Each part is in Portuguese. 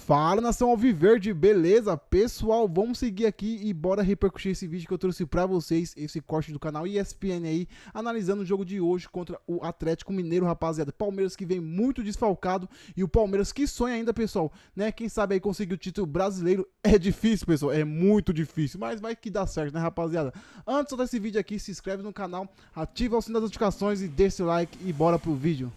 Fala, nação alviverde, beleza? Pessoal, vamos seguir aqui e bora repercutir esse vídeo que eu trouxe pra vocês, esse corte do canal ESPN aí, analisando o jogo de hoje contra o Atlético Mineiro, rapaziada. Palmeiras que vem muito desfalcado e o Palmeiras que sonha ainda, pessoal, né? Quem sabe aí conseguir o título brasileiro é difícil, pessoal, é muito difícil, mas vai que dá certo, né, rapaziada? Antes desse vídeo aqui, se inscreve no canal, ativa o sininho das notificações e deixa o like e bora pro vídeo.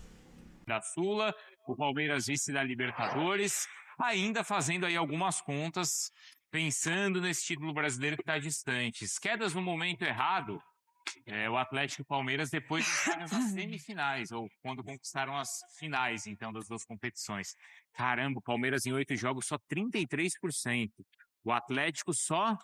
Da Sula, o Palmeiras vice da Libertadores, ainda fazendo aí algumas contas, pensando nesse título brasileiro que está distante. Quedas no momento errado, o Atlético e o Palmeiras depois das semifinais, ou quando conquistaram as finais, então, das duas competições. Caramba, o Palmeiras em 8 jogos só 33%, o Atlético só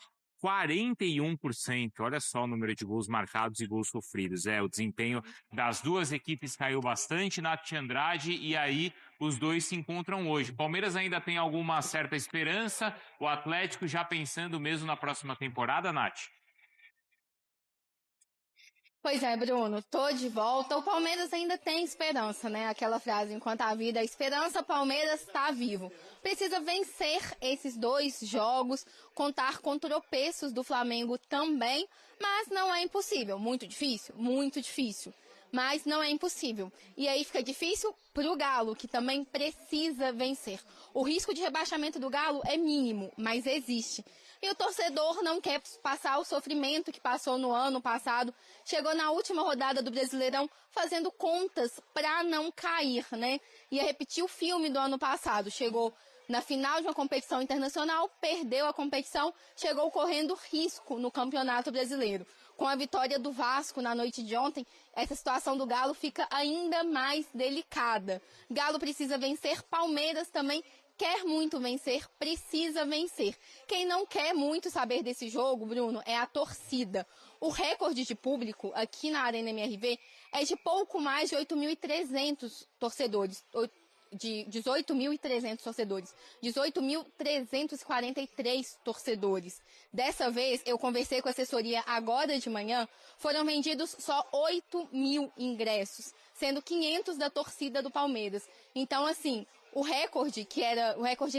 41%, olha só o número de gols marcados e gols sofridos. O desempenho das duas equipes caiu bastante, Nath e Andrade, e aí os dois se encontram hoje. O Palmeiras ainda tem alguma certa esperança, o Atlético já pensando mesmo na próxima temporada, Nath? Pois é, Bruno, tô de volta. O Palmeiras ainda tem esperança, né? Aquela frase, enquanto há vida, a esperança, Palmeiras está vivo. Precisa vencer esses 2 jogos, contar com tropeços do Flamengo também, mas não é impossível. Muito difícil, mas não é impossível. E aí fica difícil pro Galo, que também precisa vencer. O risco de rebaixamento do Galo é mínimo, mas existe. E o torcedor não quer passar o sofrimento que passou no ano passado. Chegou na última rodada do Brasileirão fazendo contas para não cair, né? Ia repetir o filme do ano passado. Chegou na final de uma competição internacional, perdeu a competição, chegou correndo risco no Campeonato Brasileiro. Com a vitória do Vasco na noite de ontem, essa situação do Galo fica ainda mais delicada. Galo precisa vencer, Palmeiras também quer muito vencer, precisa vencer. Quem não quer muito saber desse jogo, Bruno, é a torcida. O recorde de público aqui na Arena MRV é de pouco mais de 8.300 torcedores. De 18.300 torcedores, 18.343 torcedores. Dessa vez, eu conversei com a assessoria agora de manhã, foram vendidos só 8.000 ingressos, sendo 500 da torcida do Palmeiras. Então, assim, o recorde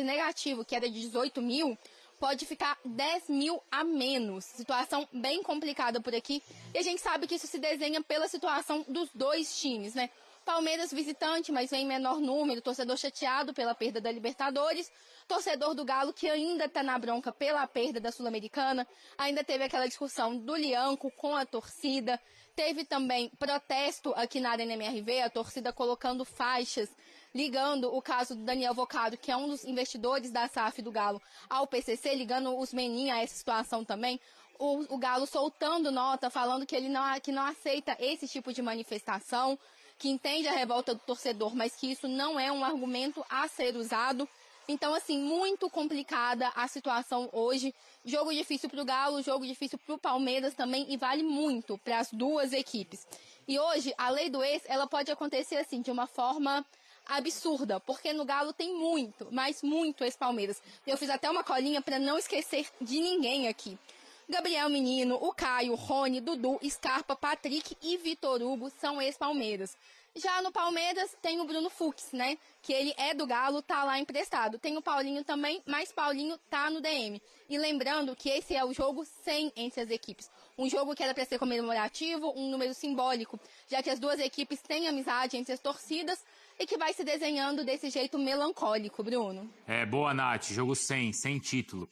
negativo, que era de 18.000, pode ficar 10.000 a menos. Situação bem complicada por aqui. E a gente sabe que isso se desenha pela situação dos dois times, né? Palmeiras visitante, mas vem em menor número, torcedor chateado pela perda da Libertadores, torcedor do Galo que ainda está na bronca pela perda da Sul-Americana, ainda teve aquela discussão do Lianco com a torcida, teve também protesto aqui na Arena MRV, a torcida colocando faixas, ligando o caso do Daniel Vocado, que é um dos investidores da SAF do Galo, ao PCC, ligando os menin a essa situação também. O Galo soltando nota, falando que ele não aceita esse tipo de manifestação, que entende a revolta do torcedor, mas que isso não é um argumento a ser usado. Então, assim, muito complicada a situação hoje. Jogo difícil para o Galo, jogo difícil para o Palmeiras também, e vale muito para as duas equipes. E hoje, a lei do ex, ela pode acontecer assim, de uma forma absurda, porque no Galo tem muito, mas muito ex-Palmeiras. Eu fiz até uma colinha para não esquecer de ninguém aqui. Gabriel Menino, o Caio, Rony, Dudu, Scarpa, Patrick e Vitor Hugo são ex-Palmeiras. Já no Palmeiras tem o Bruno Fux, né? Que ele é do Galo, tá lá emprestado. Tem o Paulinho também, mas Paulinho tá no DM. E lembrando que esse é o jogo 100 entre as equipes. Um jogo que era para ser comemorativo, um número simbólico, já que as duas equipes têm amizade entre as torcidas e que vai se desenhando desse jeito melancólico, Bruno. Boa, Nath, jogo 100, sem título.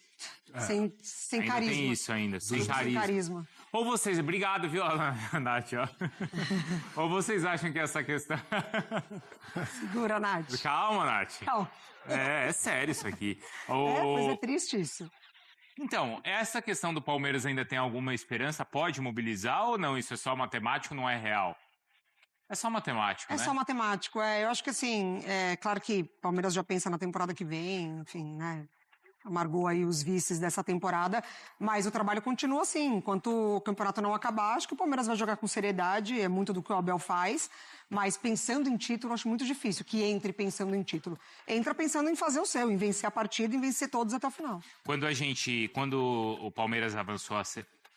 Sem ainda carisma. Tem isso ainda, sem carisma. Ou vocês, obrigado, viu, Nath, ó. Ou vocês acham que essa questão... Segura, Nath. Calma, Nath. Calma. É sério isso aqui. Mas é triste isso. Então, essa questão do Palmeiras ainda tem alguma esperança? Pode mobilizar ou não? Isso é só matemático, não é real? É só matemático, né? É só matemático, Eu acho que, assim, claro que o Palmeiras já pensa na temporada que vem, enfim, né? Amargou aí os vices dessa temporada, mas o trabalho continua assim. Enquanto o campeonato não acabar, acho que o Palmeiras vai jogar com seriedade, é muito do que o Abel faz, mas pensando em título, acho muito difícil que entre pensando em título. Entra pensando em fazer o seu, em vencer a partida, em vencer todos até o final. Quando o Palmeiras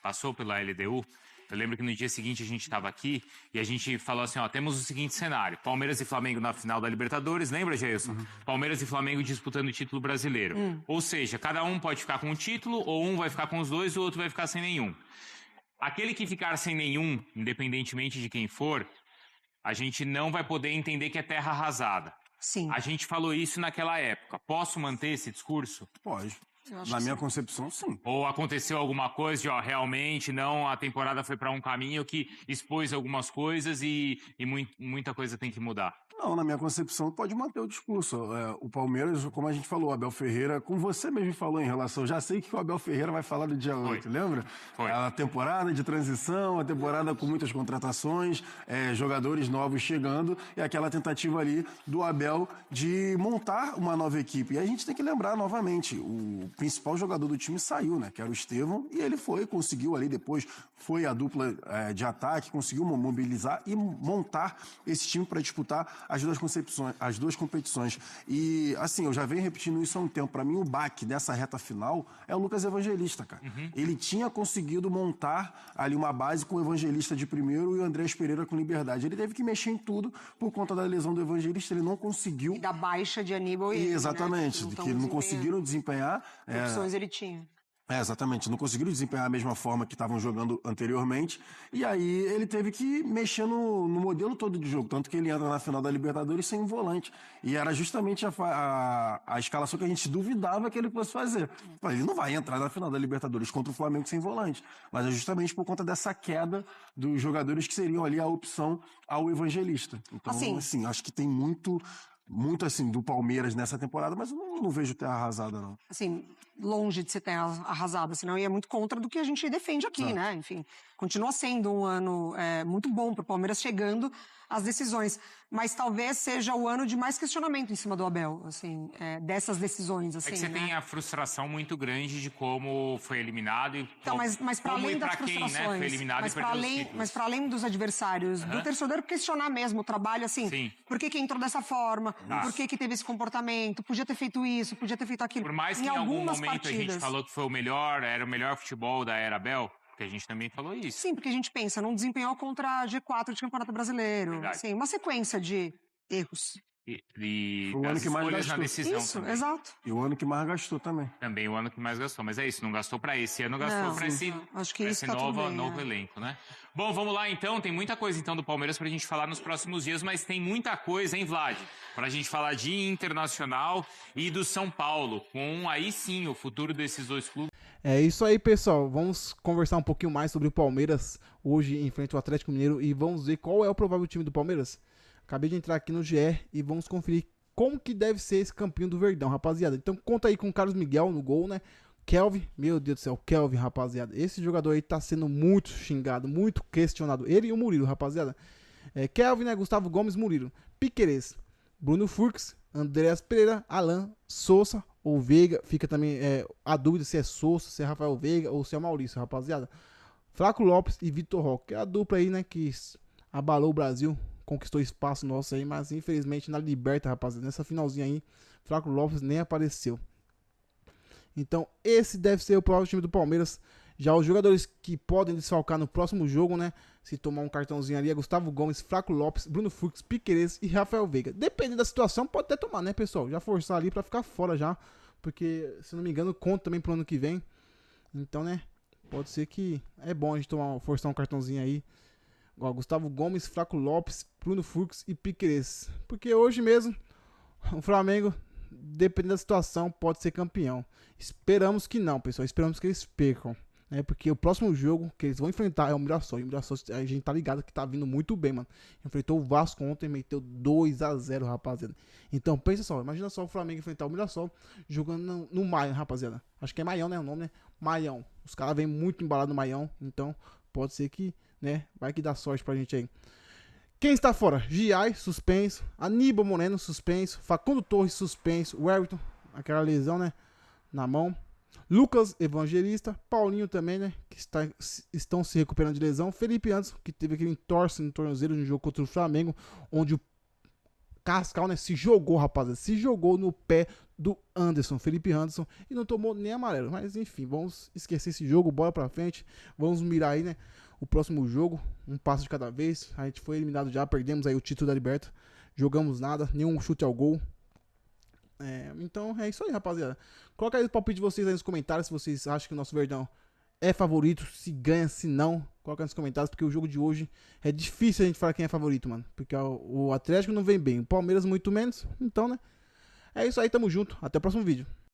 passou pela LDU, Eu lembro que no dia seguinte a gente estava aqui e a gente falou assim, ó, temos o seguinte cenário, Palmeiras e Flamengo na final da Libertadores, lembra, Jailson? Palmeiras e Flamengo disputando o título brasileiro. Ou seja, cada um pode ficar com um título, ou um vai ficar com os dois, e o outro vai ficar sem nenhum. Aquele que ficar sem nenhum, independentemente de quem for, a gente não vai poder entender que é terra arrasada. Sim. A gente falou isso naquela época. Posso manter esse discurso? Pode. Na minha concepção, sim. Ou aconteceu alguma coisa de, ó, realmente não, a temporada foi para um caminho que expôs algumas coisas e muita coisa tem que mudar? Não, na minha concepção, pode manter o discurso. O Palmeiras, como a gente falou, o Abel Ferreira, como você mesmo falou em relação, já sei que o Abel Ferreira vai falar do dia 8, lembra? Foi. A temporada de transição, a temporada com muitas contratações, jogadores novos chegando, e aquela tentativa ali do Abel de montar uma nova equipe. E a gente tem que lembrar novamente, o principal jogador do time saiu, né? Que era o Estevão, e ele conseguiu ali depois, foi a dupla de ataque, conseguiu mobilizar e montar esse time para disputar as duas competições. E, assim, eu já venho repetindo isso há um tempo. Para mim, o baque dessa reta final é o Lucas Evangelista, cara. Ele tinha conseguido montar ali uma base com o Evangelista de primeiro e o Andrés Pereira com Liberdade. Ele teve que mexer em tudo por conta da lesão do Evangelista. Ele não conseguiu. E da baixa de Aníbal e exatamente, né? que não conseguiram desempenhar. Que opções ele tinha. Exatamente, não conseguiram desempenhar a mesma forma que estavam jogando anteriormente, e aí ele teve que mexer no modelo todo de jogo, tanto que ele entra na final da Libertadores sem volante, e era justamente a escalação que a gente duvidava que ele fosse fazer. Ele não vai entrar na final da Libertadores contra o Flamengo sem volante, mas é justamente por conta dessa queda dos jogadores que seriam ali a opção ao Evangelista. Então, assim acho que tem muito assim do Palmeiras nessa temporada, mas eu não vejo terra arrasada, não. Assim, longe de ser terra arrasada, senão ia muito contra do que a gente defende aqui, né? Enfim, continua sendo um ano muito bom para o Palmeiras chegando às decisões, mas talvez seja o ano de mais questionamento em cima do Abel, assim, dessas decisões, assim. É que você tem a frustração muito grande de como foi eliminado e então, mas para além das frustrações, quem, né, foi eliminado mas para além dos adversários, do torcedor questionar mesmo o trabalho, assim, Sim. por que entrou dessa forma, por que teve esse comportamento, podia ter feito isso, podia ter feito aquilo. Por mais que em algum momento a gente falou que foi era o melhor futebol da era Abel, porque a gente também falou isso. Sim, porque a gente pensa, não desempenhou contra a G4 de Campeonato Brasileiro. Assim, uma sequência de erros. E o ano que mais gastou. Na decisão isso, também. Exato. E o ano que mais gastou também. Também o ano que mais gastou. Mas é isso, não gastou para esse ano, gastou para esse, acho que isso tá novo elenco, né? Bom, vamos lá então. Tem muita coisa então do Palmeiras pra gente falar nos próximos dias, mas tem muita coisa, hein, Vlad? Pra gente falar de Internacional e do São Paulo, com aí sim o futuro desses dois clubes. É isso aí, pessoal. Vamos conversar um pouquinho mais sobre o Palmeiras hoje em frente ao Atlético Mineiro e vamos ver qual é o provável time do Palmeiras. Acabei de entrar aqui no GE e vamos conferir como que deve ser esse campinho do Verdão, rapaziada. Então conta aí com o Carlos Miguel no gol, né? Kelvin, meu Deus do céu, Kelvin, rapaziada. Esse jogador aí tá sendo muito xingado, muito questionado. Ele e o Murilo, rapaziada. Kelvin, né? Gustavo Gomes, Murilo. Piquerez, Bruno Furques, Andreas Pereira, Alan, Sousa ou Veiga. Fica também a dúvida se é Sousa, se é Rafael Veiga ou se é Maurício, rapaziada. Flaco Lopes e Vitor Roque. É a dupla aí, né, que abalou o Brasil, conquistou espaço nosso aí, mas infelizmente na Liberta, rapaziada, nessa finalzinha aí, Flaco Lopes nem apareceu. Então esse deve ser o próximo time do Palmeiras. Já os jogadores que podem desfalcar no próximo jogo, né, se tomar um cartãozinho ali, é Gustavo Gomes, Flaco Lopes, Bruno Fux, Piquerez e Rafael Veiga. Dependendo da situação, pode até tomar, né, pessoal? Já forçar ali pra ficar fora já, porque, se não me engano, conta também pro ano que vem. Então, né, pode ser que é bom a gente forçar um cartãozinho aí. Ó, Gustavo Gomes, Flaco Lopes, Bruno Fux e Piquerez. Porque hoje mesmo, o Flamengo, dependendo da situação, pode ser campeão. Esperamos que não, pessoal. Esperamos que eles percam. Porque o próximo jogo que eles vão enfrentar é o Mirassol. E o Mirassol, a gente tá ligado que tá vindo muito bem, mano. Enfrentou o Vasco ontem e meteu 2-0, rapaziada. Então, pensa só. Imagina só o Flamengo enfrentar o Mirassol jogando no Maião, rapaziada. Acho que é Maião, né? O nome, né? Maião. Os caras vêm muito embalados no Maião. Então, pode ser que, né? Vai que dá sorte pra gente aí. Quem está fora? Giai, suspenso. Aníbal Moreno, suspenso. Facundo Torres, suspenso. O Everton, aquela lesão, né? Na mão. Lucas Evangelista, Paulinho também, né, que estão se recuperando de lesão. Felipe Anderson, que teve aquele entorse no tornozelo no jogo contra o Flamengo, onde Carrascal, né, se jogou, rapaziada, se jogou no pé do Anderson, Felipe Anderson, e não tomou nem amarelo. Mas enfim, vamos esquecer esse jogo, bora pra frente, vamos mirar aí, né, o próximo jogo, um passo de cada vez. A gente foi eliminado já, perdemos aí o título da Liberta, jogamos nada, nenhum chute ao gol. Então é isso aí, rapaziada. Coloca aí o palpite de vocês aí nos comentários, se vocês acham que o nosso Verdão é favorito, se ganha, se não. Coloca aí nos comentários, porque o jogo de hoje é difícil a gente falar quem é favorito, mano. Porque o Atlético não vem bem, o Palmeiras muito menos. Então, né, é isso aí, tamo junto, até o próximo vídeo.